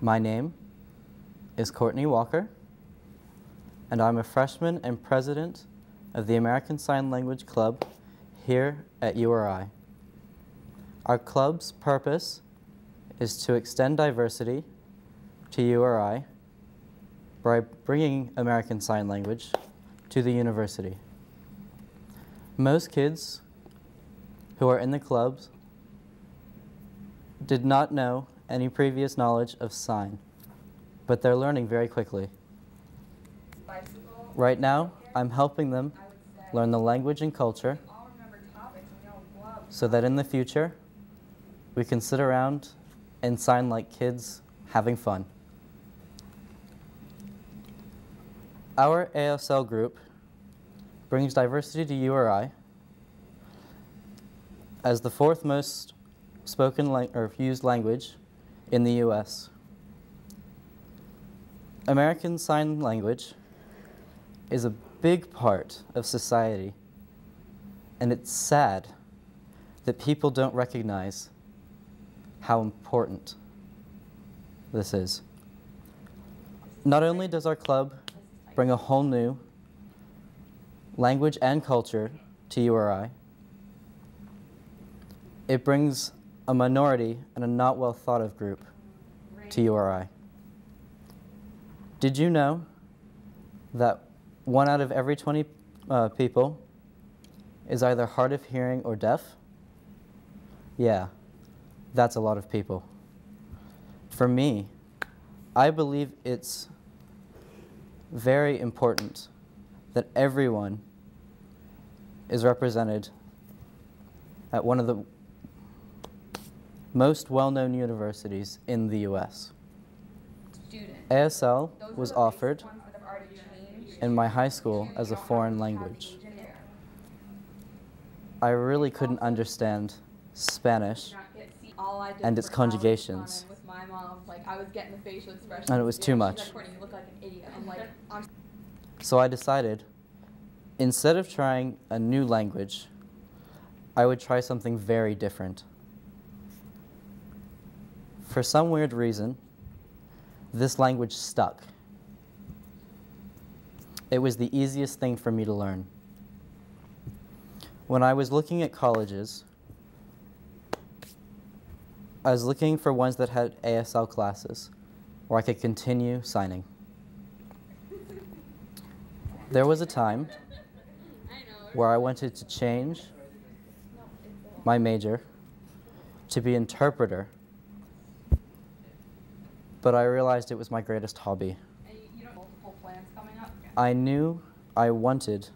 My name is Courtney Walker, and I'm a freshman and president of the American Sign Language Club here at URI. Our club's purpose is to extend diversity to URI by bringing American Sign Language to the university. Most kids who are in the clubs did not know any previous knowledge of sign, but they're learning very quickly. Right now, I'm helping them learn the language and culture so that in the future, we can sit around and sign like kids having fun. Our ASL group brings diversity to URI as the fourth most spoken or used language in the US. American Sign Language is a big part of society, and it's sad that people don't recognize how important this is. Not only does our club bring a whole new language and culture to URI, it brings a minority and a not well thought of group to URI. Did you know that 1 out of every 20 people is either hard of hearing or deaf? Yeah, that's a lot of people. For me, I believe it's very important that everyone is represented at one of the most well-known universities in the US. ASL was offered in my high school as a foreign language. I really couldn't understand Spanish and its conjugations, and it was too much. So I decided, instead of trying a new language, I would try something very different. For some weird reason, this language stuck. It was the easiest thing for me to learn. When I was looking at colleges, I was looking for ones that had ASL classes where I could continue signing. There was a time where I wanted to change my major to be interpreter, but I realized it was my greatest hobby. I knew I wanted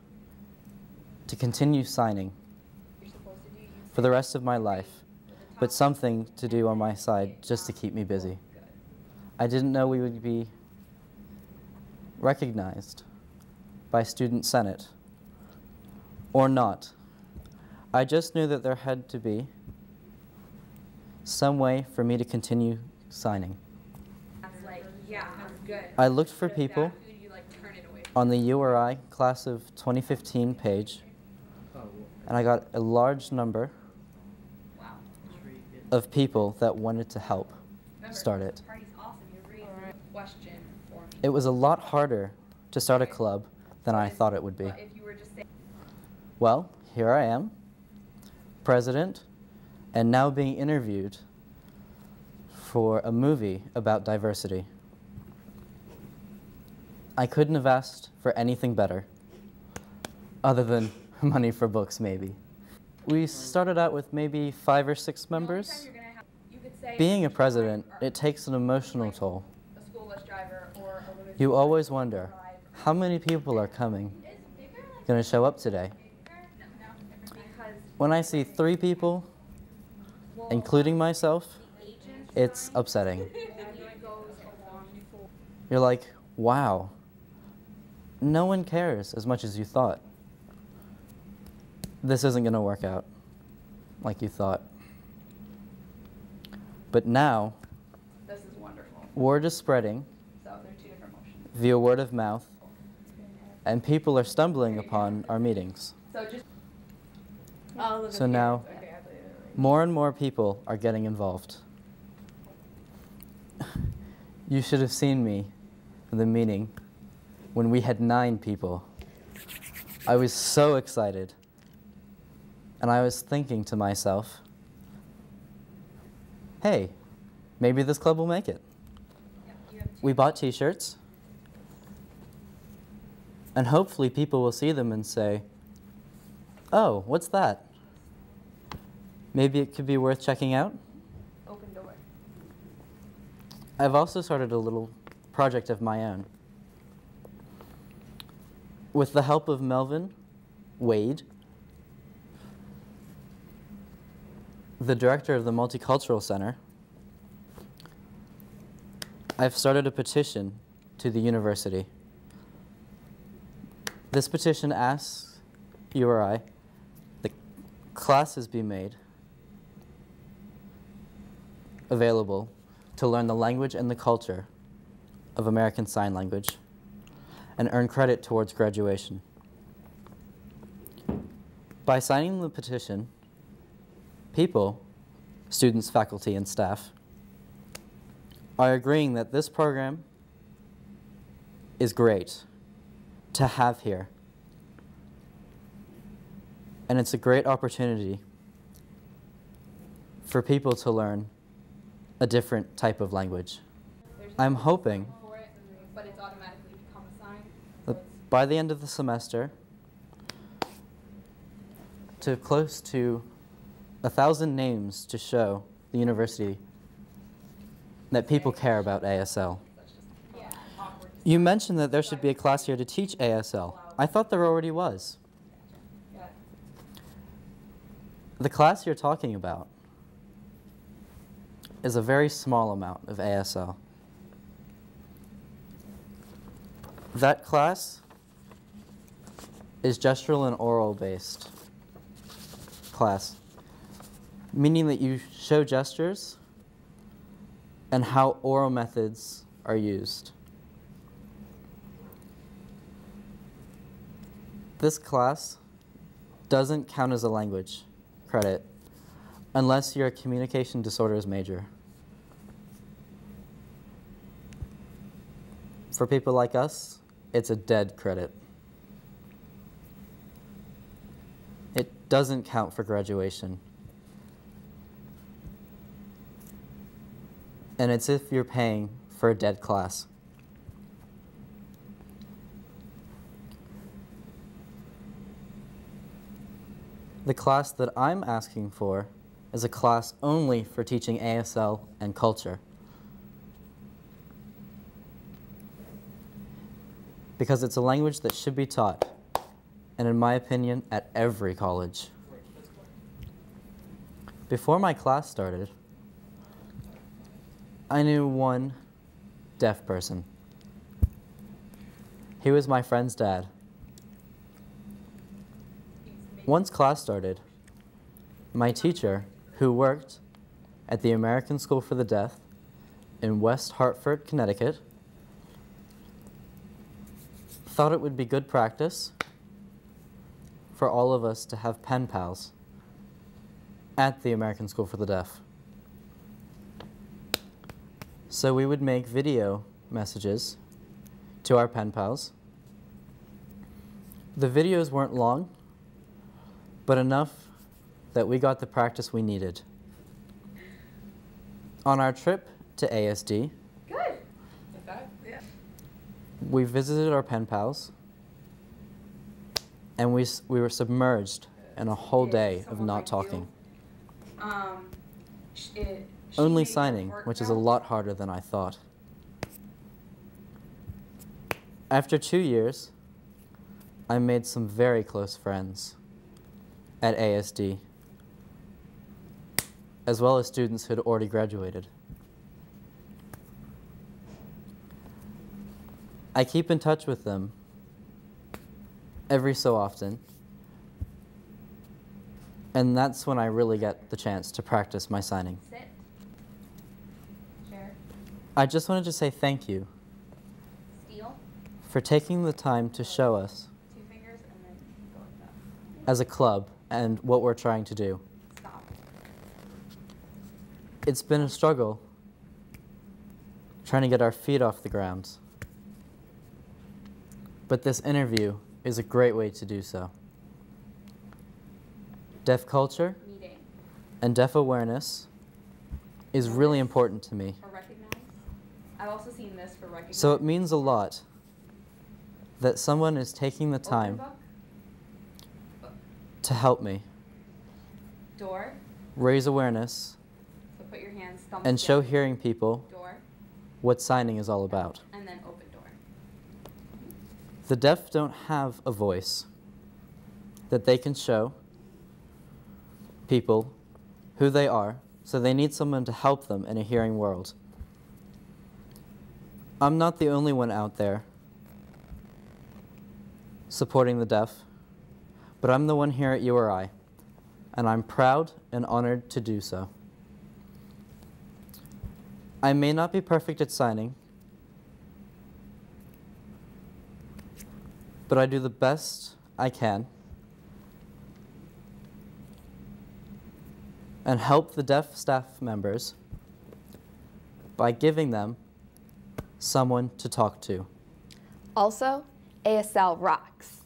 to continue signing for the rest of my life, but something to do on my side just to keep me busy. I didn't know we would be recognized by Student Senate or not. I just knew that there had to be some way for me to continue signing. I looked for people on the URI Class of 2015 page, and I got a large number of people that wanted to help start it. It was a lot harder to start a club than I thought it would be. Well, here I am, president, and now being interviewed for a movie about diversity. I couldn't have asked for anything better, other than money for books, maybe. We started out with maybe 5 or 6 members. Being a president, it takes an emotional toll. You always wonder, how many people are going to show up today? When I see 3 people, including myself, it's upsetting. You're like, wow, no one cares as much as you thought. This isn't going to work out like you thought. But now, this is wonderful. Word is spreading via word of mouth, and people are stumbling upon our meetings. So now, more and more people are getting involved. You should have seen me in the meeting when we had 9 people. I was so excited. And I was thinking to myself, hey, maybe this club will make it. We bought t-shirts. And hopefully people will see them and say, oh, what's that? Maybe it could be worth checking out. Open door. I've also started a little project of my own. With the help of Melvin Wade, the director of the Multicultural Center, I've started a petition to the university. This petition asks URI that classes be made available to learn the language and the culture of American Sign Language and earn credit towards graduation. By signing the petition, people, students, faculty, and staff, are agreeing that this program is great to have here. And it's a great opportunity for people to learn a different type of language. I'm hoping For it, but it's automatically become a sign. that by the end of the semester, to close to 1,000 names to show the university that people care about ASL. Yeah, awkward. You mentioned that there should be a class here to teach ASL. I thought there already was. Yeah. The class you're talking about is a very small amount of ASL. That class is gestural and oral based class, meaning that you show gestures and how oral methods are used. This class doesn't count as a language credit unless you're a communication disorders major. For people like us, it's a dead credit. It doesn't count for graduation. And it's if you're paying for a dead class. The class that I'm asking for is a class only for teaching ASL and culture. Because it's a language that should be taught, and in my opinion, at every college. Before my class started, I knew one deaf person. He was my friend's dad. Once class started, my teacher, who worked at the American School for the Deaf in West Hartford, Connecticut, thought it would be good practice for all of us to have pen pals at the American School for the Deaf. So we would make video messages to our pen pals. The videos weren't long, but enough that we got the practice we needed. On our trip to ASD, Good. we visited our pen pals, and we were submerged in a whole day of not talking. Only signing, which is a lot harder than I thought. After 2 years, I made some very close friends at ASD, as well as students who had already graduated. I keep in touch with them every so often, and that's when I really get the chance to practice my signing. Sit. Chair. I just wanted to say thank you Steal. for taking the time to show us 2 fingers and then go like that. as a club and what we're trying to do. Stop. It's been a struggle trying to get our feet off the ground. But this interview is a great way to do so. Deaf culture Meeting. and deaf awareness is really important to me. Or recognize. I've also seen this for recognize. So it means a lot that someone is taking the time Open book. to help me Door. raise awareness So put your hands, thumbs and show together. hearing people Door. what signing is all about. And then open door. The deaf don't have a voice that they can show people who they are, so they need someone to help them in a hearing world. I'm not the only one out there supporting the deaf, but I'm the one here at URI, and I'm proud and honored to do so. I may not be perfect at signing, but I do the best I can and help the deaf staff members by giving them someone to talk to. Also, ASL rocks.